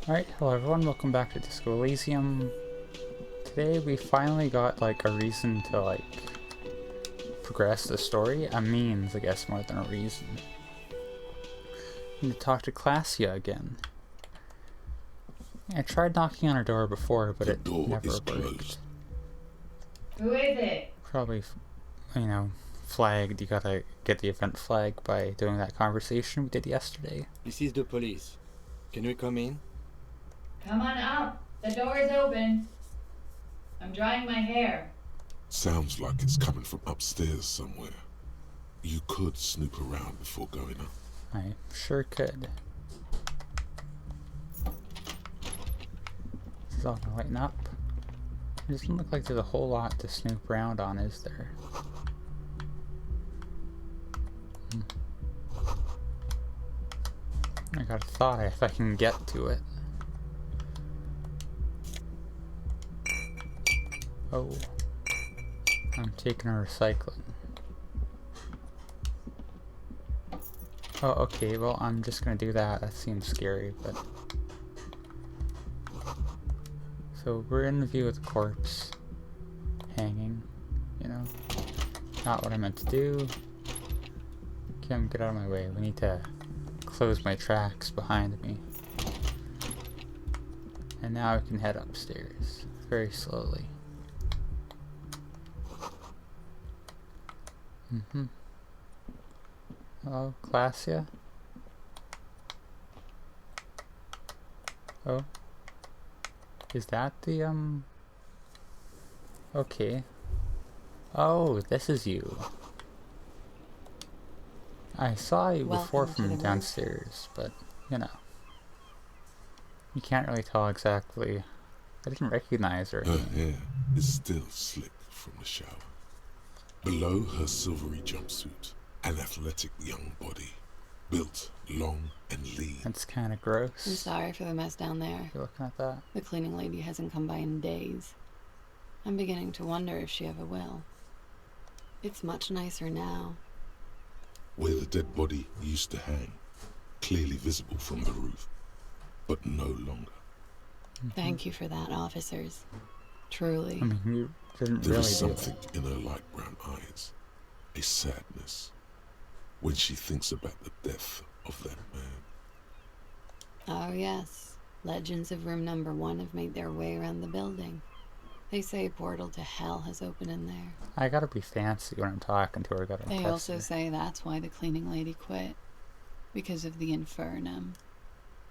Alright, hello everyone, welcome back to Disco Elysium. Today we finally got like a reason to like progress the story. A means, I guess, more than a reason. I need to talk to Klaasje again. I tried knocking on her door before, but it never worked. Who is it? Probably, you know, flagged. You gotta get the event flag by doing that conversation we did yesterday. This is the police. Can we come in? Come on up. The door is open. I'm drying my hair. Sounds like it's coming from upstairs somewhere. You could snoop around before going up. I sure could. This is all gonna lighten up. It doesn't look like there's a whole lot to snoop around on, is there? I got a thought if I can get to it. Oh. I'm taking a recycling. Oh, okay, well, I'm just gonna do that. That seems scary, but... So, we're in the view of the corpse. Hanging, you know. Not what I meant to do. Kim, get out of my way. We need to close my tracks behind me. And now I can head upstairs. Very slowly. Hello, Klaasje? Oh. Is that the, Okay. Oh, this is you. I saw you before from downstairs, but, you know. You can't really tell exactly. I didn't recognize her. Her hair is still slick from the shower. Below her silvery jumpsuit, an athletic young body, built long and lean. That's kind of gross. I'm sorry for the mess down there. You're looking at that? The cleaning lady hasn't come by in days. I'm beginning to wonder if she ever will. It's much nicer now. Where the dead body used to hang, clearly visible from the roof, but no longer. Thank you for that, officers. Truly. I mean, you didn't There really is do something in her light brown eyes, a sadness, when she thinks about the death of that man. Oh yes, legends of room number 1 have made their way around the building. They say a portal to hell has opened in there. I gotta be fancy when I'm talking to her. They also say that's why the cleaning lady quit. Because of the infernum.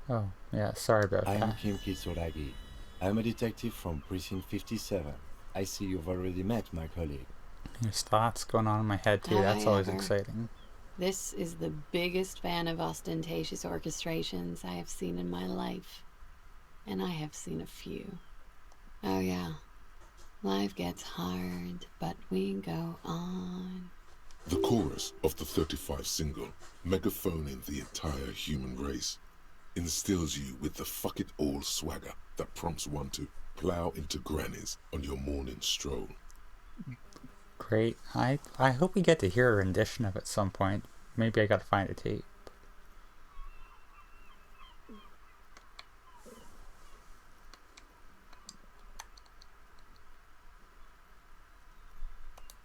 Oh, yeah, sorry about I am that. Kim Kitsuragi. I'm a detective from Precinct 57. I see you've already met my colleague. There's thoughts going on in my head too. Have That's I always ever? exciting. This is the biggest fan of ostentatious orchestrations I have seen in my life. And I have seen a few. Oh yeah. Life gets hard, but we go on. The chorus of the 35 single, megaphoning the entire human race, instills you with the fuck it all swagger that prompts one to plow into grannies on your morning stroll. Great. I hope we get to hear a rendition of it at some point. Maybe I gotta find a tape.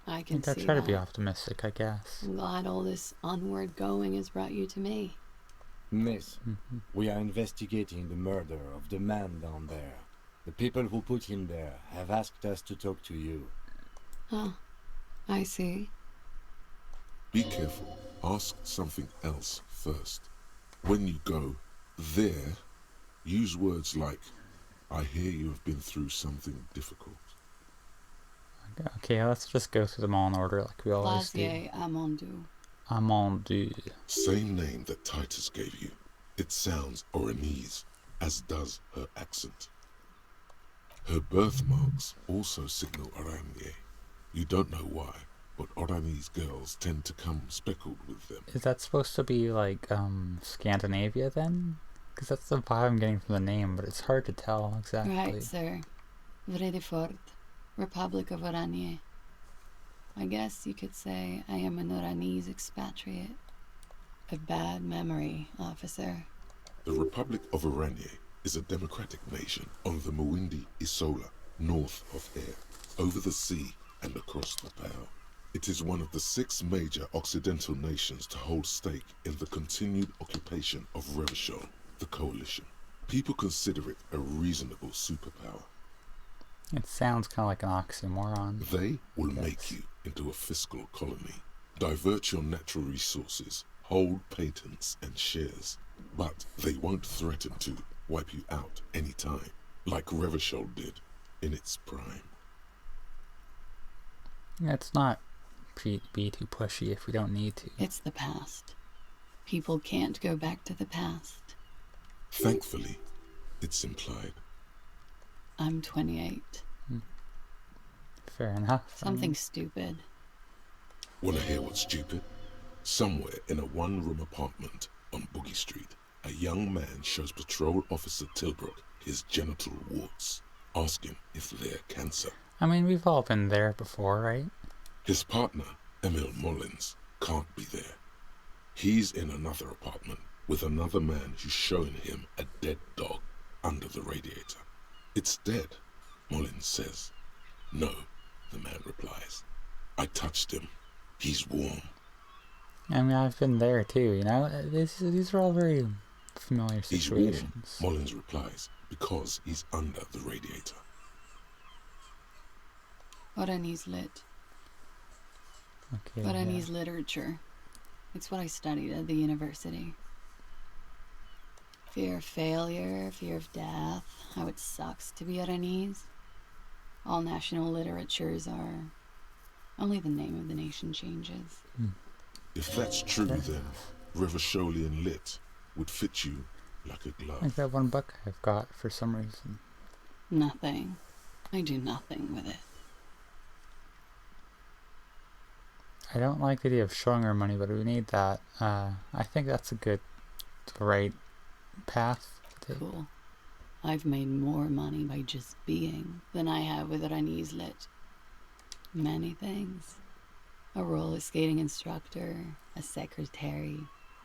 I can I see try to that. be optimistic, I guess. I'm glad all this onward going has brought you to me. Miss, we are investigating the murder of the man down there. The people who put him there have asked us to talk to you. Oh, I see. Be careful. Ask something else first. When you go there, use words like, I hear you have been through something difficult. Okay, let's just go through them all in order like we always do. Klaasje Amondu. Amondu. Same name that Titus gave you. It sounds Oranese, as does her accent. Her birthmarks also signal Oranje. You don't know why, but Oranese girls tend to come speckled with them. Is that supposed to be like Scandinavia then? Because that's the vibe I'm getting from the name, but it's hard to tell exactly. Right, sir. Vredefort, Republic of Oranje. I guess you could say I am an Oranese expatriate. A bad memory, officer. The Republic of Oranje is a democratic nation on the Muindi Isola, north of Air, over the sea and across the Pale. It is one of the 6 major Occidental nations to hold stake in the continued occupation of Revachol, the coalition. People consider it a reasonable superpower. It sounds kind of like an oxymoron. They will make you into a fiscal colony, divert your natural resources, hold patents and shares, but they won't threaten to wipe you out anytime, like Revachol did in its prime. Let's not be too pushy if we don't need to. It's the past. People can't go back to the past. Thankfully, it's implied. I'm 28. Fair enough. Something stupid. Wanna hear what's stupid? Somewhere in a one-room apartment on Boogie Street, a young man shows Patrol Officer Tilbrook his genital warts, asking if they're cancer. I mean, we've all been there before, right? His partner, Emil Mullins, can't be there. He's in another apartment with another man who's showing him a dead dog under the radiator. It's dead, Mullins says. No, the man replies. I touched him. He's warm. I mean, I've been there too, you know? These are all very familiar He's warm, situations. Mullins replies, because he's under the radiator. Oranese lit. Okay, Oranese literature. It's what I studied at the university. Fear of failure, fear of death, how it sucks to be Oranese. All national literatures are... Only the name of the nation changes. If that's true, then Revacholian lit would fit you like a glove. Like that one book I've got for some reason. Nothing. I do nothing with it. I don't like the idea of showing our money, but we need that. I think that's a good, right path to take. Cool. I've made more money by just being than I have with Oranese lit. Many things. A roller skating instructor, a secretary,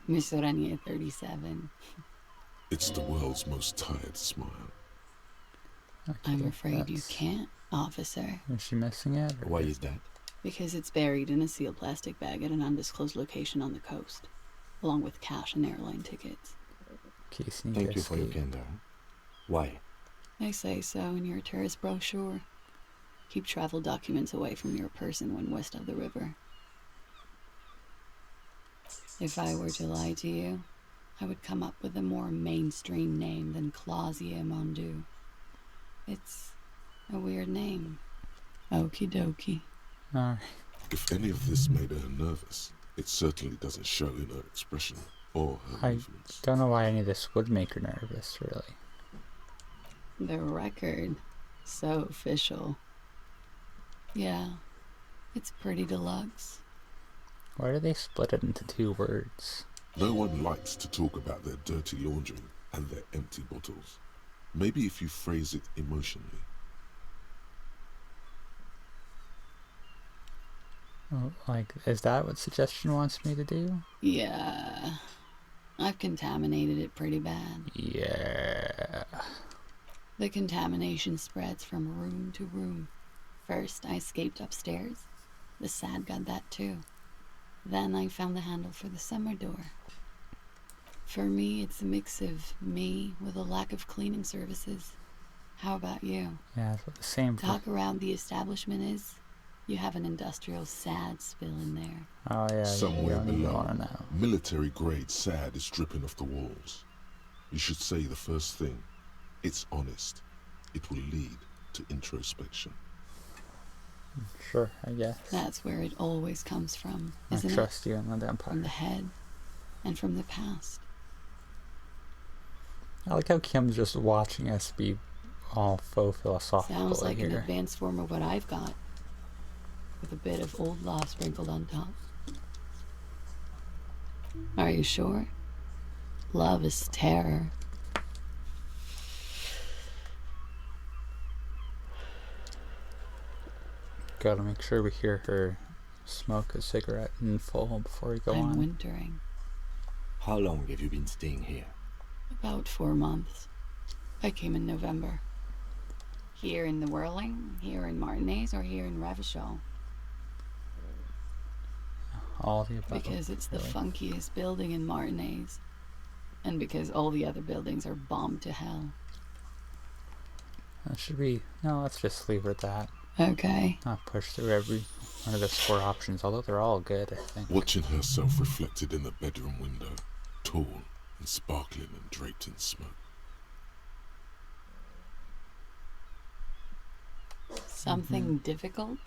Miss Orania 37. It's the world's most tired smile. Okay, I'm afraid you that's- can't, officer, Is she missing it? or- Why is that? because it's buried in a sealed plastic bag at an undisclosed location on the coast, along with cash and airline tickets. in case you need Thank to you for your escape. candor. Why? They say so in your tourist brochure. Keep travel documents away from your person when west of the river. If I were to lie to you, I would come up with a more mainstream name than klaasje Mondu. It's a weird name. Okie dokie. Alright. If any of this made her nervous, it certainly doesn't show in her expression or her I movements. don't know why any of this would make her nervous, really. The record. So official. Yeah, it's pretty deluxe. Why do they split it into 2 words? No one likes to talk about their dirty laundry and their empty bottles. Maybe if you phrase it emotionally. Oh, like, is that what suggestion wants me to do? Yeah, I've contaminated it pretty bad. Yeah. The contamination spreads from room to room. First, I escaped upstairs. The sad got that too. Then I found the handle for the summer door. For me, it's a mix of me with a lack of cleaning services. How about you? Yeah, it's the same. Talk around the establishment is, you have an industrial sad spill in there. Oh yeah, Somewhere you don't even below, want to know. military grade SAD is dripping off the walls. You should say the first thing. It's honest. It will lead to introspection. Sure, I guess. That's where it always comes from, I isn't it? trust you in the From Empire. the head and from the past. I like how Kim's just watching us be all faux philosophical Sounds like an here. advanced form of what I've got, with a bit of old law sprinkled on top. Are you sure? Love is terror. Gotta make sure we hear her smoke a cigarette in full before we go I'm on. wintering. How long have you been staying here? About 4 months. I came in November. Here in the Whirling, here in Martinez, or here in Ravachol. All the above. Because it's the really. funkiest building in Martinez. And because all the other buildings are bombed to hell. Should we? No, let's just leave it at that. Okay. Not push through every one of those 4 options, although they're all good, I think. Watching herself reflected in the bedroom window, tall and sparkling and draped in smoke. Something difficult?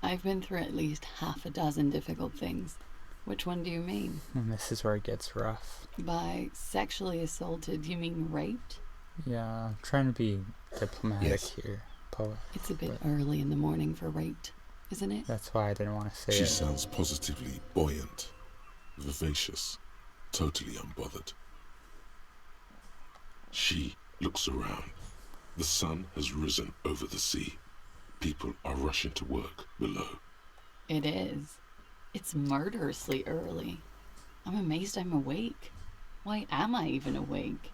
I've been through at least half a dozen difficult things. Which one do you mean? And this is where it gets rough. By sexually assaulted, you mean raped? Yeah, I'm trying to be diplomatic Yes. here, poet. It's a bit early in the morning for raped, isn't it? That's why I didn't want to say She it. sounds positively buoyant, vivacious, totally unbothered. She looks around. The sun has risen over the sea. People are rushing to work below. It is. It's murderously early. I'm amazed I'm awake. Why am I even awake?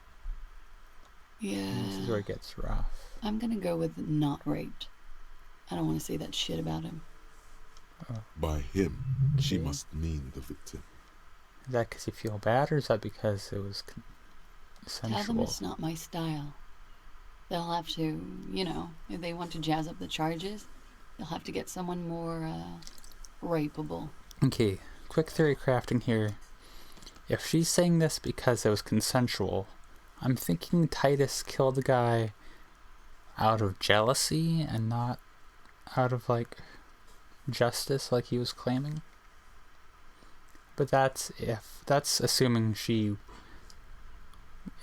This is where Yeah, it gets rough. I'm gonna go with not raped. I don't want to say that shit about him. By him, she must mean the victim. Is that because you feel bad, or is that because it was Tell them sensual? it's not my style. They'll have to, if they want to jazz up the charges, they'll have to get someone more, rapeable. Okay, quick theory crafting here. If she's saying this because it was consensual, I'm thinking Titus killed the guy out of jealousy and not out of, like, justice like he was claiming. But that's assuming she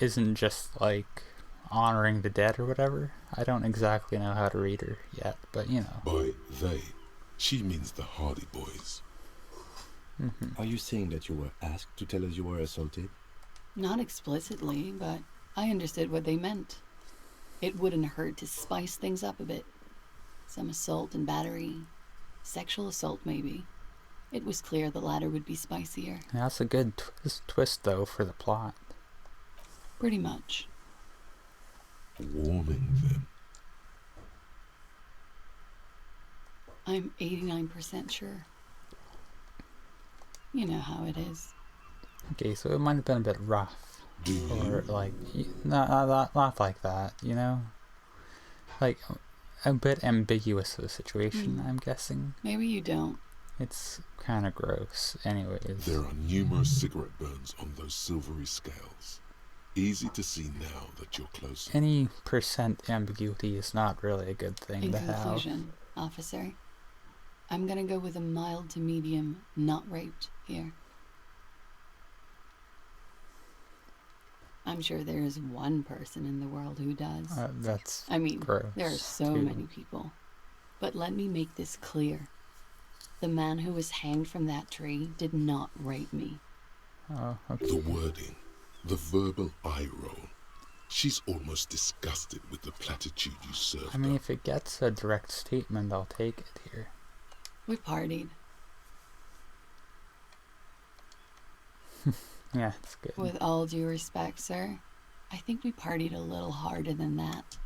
isn't just, like, honoring the dead or whatever. I don't exactly know how to read her yet, but you know. By they, she means the Hardy Boys. Are you saying that you were asked to tell us you were assaulted? Not explicitly, but I understood what they meant. It wouldn't hurt to spice things up a bit. Some assault and battery. Sexual assault, maybe. It was clear the latter would be spicier. And that's a good twist, though, for the plot. Pretty much. Warming them. I'm 89% sure. You know how it is. Okay, so it might have been a bit rough. Do Or, you? like, not like that, you know? Like, a bit ambiguous of a situation, I'm guessing. Maybe you don't. It's kind of gross, anyways. There are numerous cigarette burns on those silvery scales. Easy to see now that you're closer. Any percent ambiguity is not really a good thing In to have. conclusion, officer, I'm gonna go with a mild to medium, not raped here. I'm sure there is one person in the world who does. That's I mean, gross, there are so too. many people. But let me make this clear. The man who was hanged from that tree did not rape me. Oh, okay. The wording, the verbal eye roll. She's almost disgusted with the platitude you served I mean, up. if it gets a direct statement, I'll take it here. We partied. Yeah, it's good. With all due respect, sir, I think we partied a little harder than that.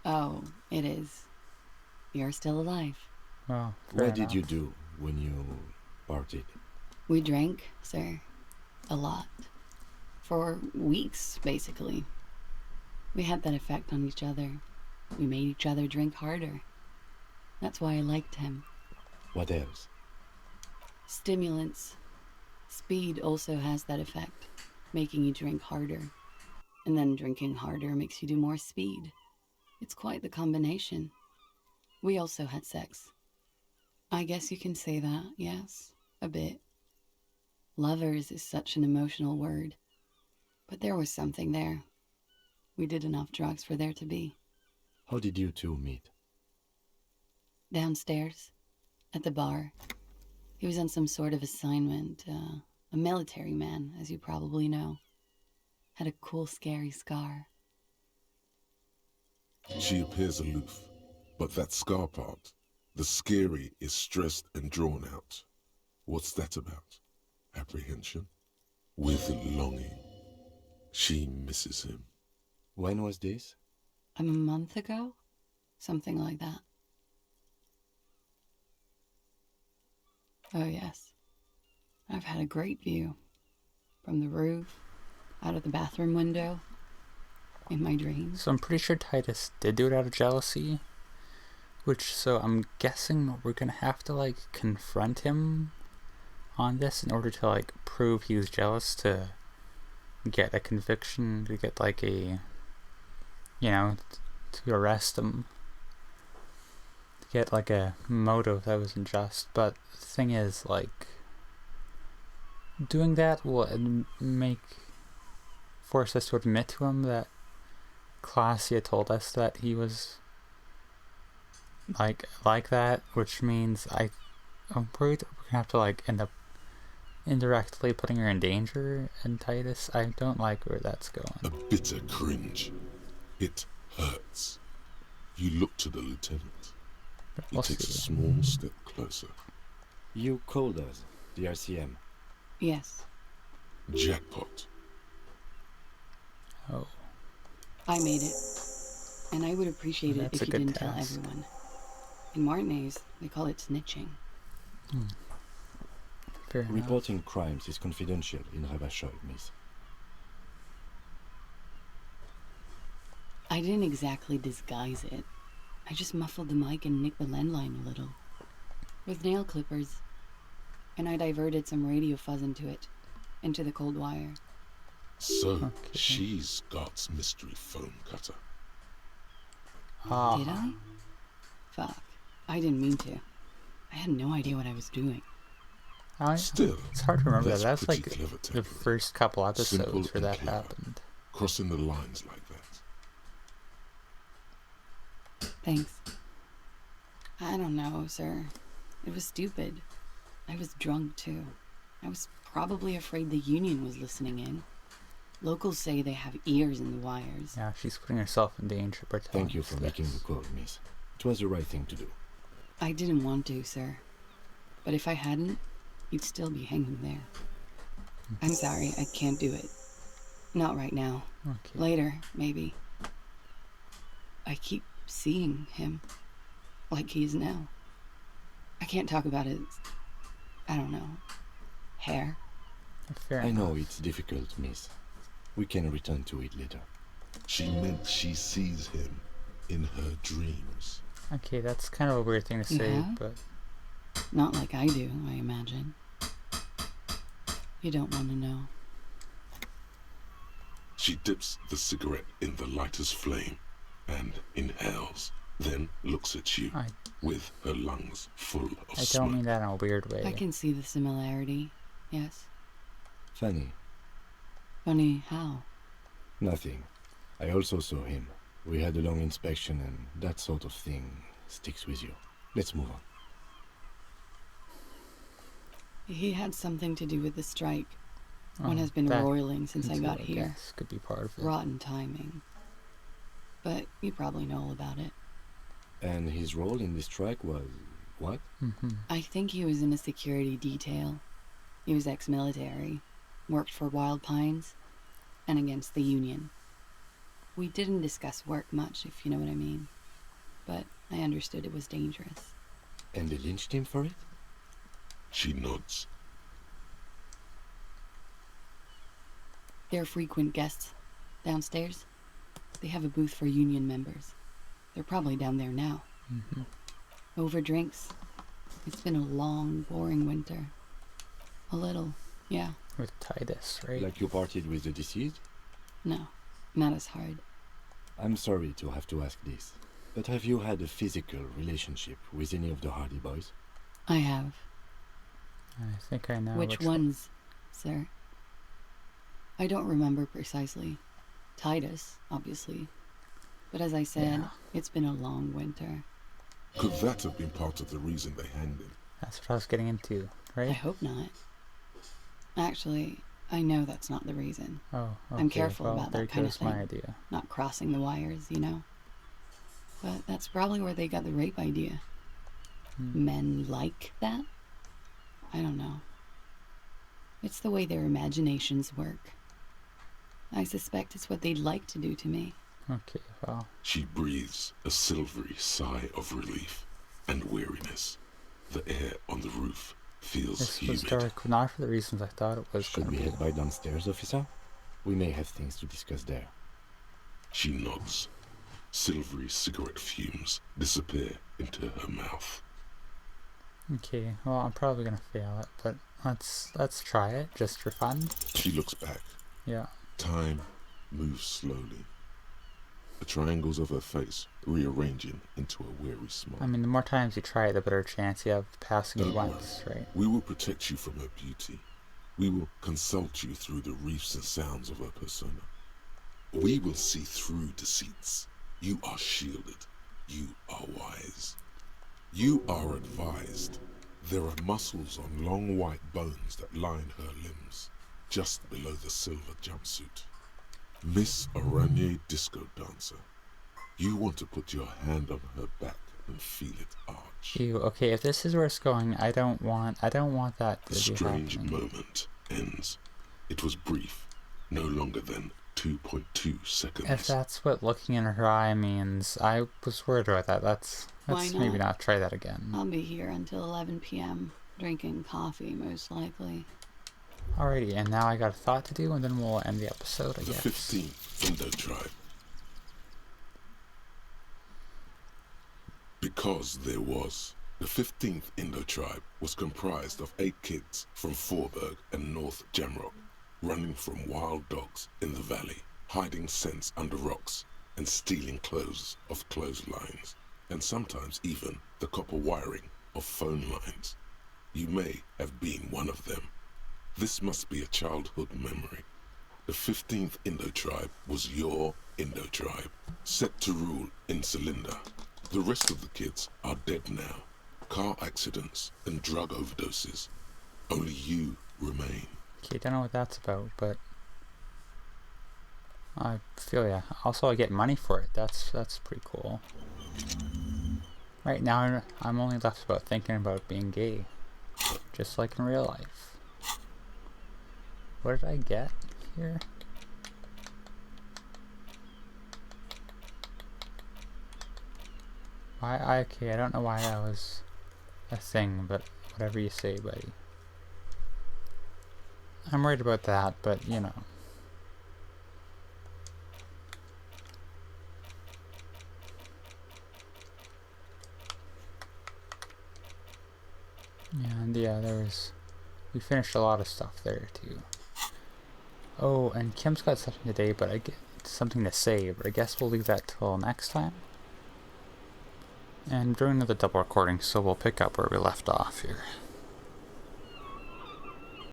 Oh, it is. You're still alive. Well, fair What did enough. you do when you partied? We drank, sir. A lot. For weeks, basically. We had that effect on each other. We made each other drink harder. That's why I liked him. What else? Stimulants. Speed also has that effect, making you drink harder. And then drinking harder makes you do more speed. It's quite the combination. We also had sex. I guess you can say that, yes, a bit. Lovers is such an emotional word. But there was something there. We did enough drugs for there to be. How did you two meet? Downstairs, at the bar. He was on some sort of assignment, a military man, as you probably know. Had a cool, scary scar. She appears aloof, but that scar part, the scary, is stressed and drawn out. What's that about? Apprehension? With longing. She misses him. When was this? A month ago? Something like that. Oh, yes. I've had a great view. From the roof, out of the bathroom window, in my dreams. So I'm pretty sure Titus did do it out of jealousy. So I'm guessing we're gonna have to like confront him on this in order to like prove he was jealous to get a conviction, to get like a, to arrest him. To get like a motive that was unjust. But the thing is, like, doing that will force us to admit to him that Klaasje told us that he was like that, which means I'm worried we're gonna have to like end up indirectly putting her in danger. And Titus, I don't like where that's going. A bitter cringe. It hurts. You look to the lieutenant. He We'll takes a see. small step closer. You called us, the RCM. Yes, Jackpot. Oh, I made it. And I would appreciate it That's if a you good didn't tell task. everyone. In Martinez, they call it snitching. fair enough. Reporting crimes is confidential in Ravachol, miss. I didn't exactly disguise it. I just muffled the mic and nicked the landline a little. With nail clippers. And I diverted some radio fuzz into the cold wire. So, Okay. she's Scott's mystery phone cutter. Ah, Did I? Fuck. I didn't mean to. I had no idea what I was doing. Still, it's hard to remember that. that's That's pretty like clever the technique. first couple Simple episodes where and that clear. happened. Crossing the lines like that. Thanks. I don't know, sir. It was stupid. I was drunk, too. I was probably afraid the Union was listening in. Locals say they have ears in the wires. Yeah, she's putting herself in danger by telling Thank you us for making this. the call, miss. It was the right thing to do. I didn't want to, sir. But if I hadn't, you'd still be hanging there. I'm sorry, I can't do it. Not right now. Okay. Later, maybe. I keep seeing him. Like he is now. I can't talk about his... I don't know. Hair. Fair I enough. know it's difficult, miss. We can return to it later. She meant she sees him in her dreams. Okay, that's kind of a weird thing to say, Yeah? but Not like I do, I imagine. You don't want to know. She dips the cigarette in the lighter's flame and inhales, then looks at you I with her lungs full of don't smoke. mean that in a weird way. I can see the similarity. Yes. Funny. Funny how? Nothing. I also saw him. We had a long inspection and that sort of thing sticks with you. Let's move on. He had something to do with the strike. Oh, One has been that roiling since I too, got here. guess could be part of it. Rotten timing. But you probably know all about it. And his role in this strike was what? I think he was in a security detail. He was ex-military, worked for Wild Pines, and against the Union. We didn't discuss work much, if you know what I mean. But I understood it was dangerous. And they lynched him for it? She nods. They're frequent guests downstairs. They have a booth for Union members. They're probably down there now. Over drinks. It's been a long, boring winter. A little, yeah. With Titus, right? Like you partied with the deceased? No, not as hard. I'm sorry to have to ask this, but have you had a physical relationship with any of the Hardy Boys? I have. I think I know Which ones, sir? I don't remember precisely. Titus, obviously. But as I said, Yeah. it's been a long winter. Could that have been part of the reason they hanged him? That's what I was getting into, I right? hope not. Actually, I know that's not the reason. Oh, okay. I'm careful well, about there that kind of goes my thing. idea. Not crossing the wires, you know? But that's probably where they got the rape idea. Men like that? I don't know. It's the way their imaginations work. I suspect it's what they'd like to do to me. Okay, well. She breathes a silvery sigh of relief and weariness. The air on the roof feels This humid. was dark, not for the reasons I thought it was Should going we to be. head by downstairs, officer? We may have things to discuss there. She nods. Silvery cigarette fumes disappear into her mouth. Okay, well, I'm probably going to fail it, but let's try it, just for fun. She looks back. Yeah. Time moves slowly. The triangles of her face rearranging into a weary smile. I mean, the more times you try it, the better chance you have of passing it Don't once, right? We will protect you from her beauty. We will consult you through the reefs and sounds of her persona. We will see through deceits. You are shielded. You are wise. You are advised. There are muscles on long white bones that line her limbs, just below the silver jumpsuit. Miss Aranye Disco Dancer, you want to put your hand on her back and feel it arch. Ew, okay, if this is where it's going, I don't want that to The be strange happening. moment ends. It was brief, no longer than 2.2 seconds. If that's what looking in her eye means, I was worried about that. Let's Why maybe not? not try that again. I'll be here until 11 p.m., drinking coffee, most likely. Alrighty, and now I got a thought to do, and then we'll end the episode, I The guess. 15th Indo tribe. Because there was. The 15th Indo tribe was comprised of 8 kids from Forberg and North Jamrock, running from wild dogs in the valley, hiding scents under rocks, and stealing clothes of clotheslines, and sometimes even the copper wiring of phone lines. You may have been one of them. This must be a childhood memory. The 15th Indo tribe was your Indo tribe, set to rule in Celinda. The rest of the kids are dead now. Car accidents and drug overdoses. Only you remain. Okay, don't know what that's about, but I feel ya. Also, I get money for it. That's pretty cool. Right now, I'm only left about thinking about being gay, just like in real life. What did I get here? Okay, I don't know why that was a thing, but whatever you say, buddy. I'm worried about that, but you know. And yeah, we finished a lot of stuff there too. Oh, and Kim's got something today, but I get something to say, but I guess we'll leave that till next time. And we're doing another double recording, so we'll pick up where we left off here.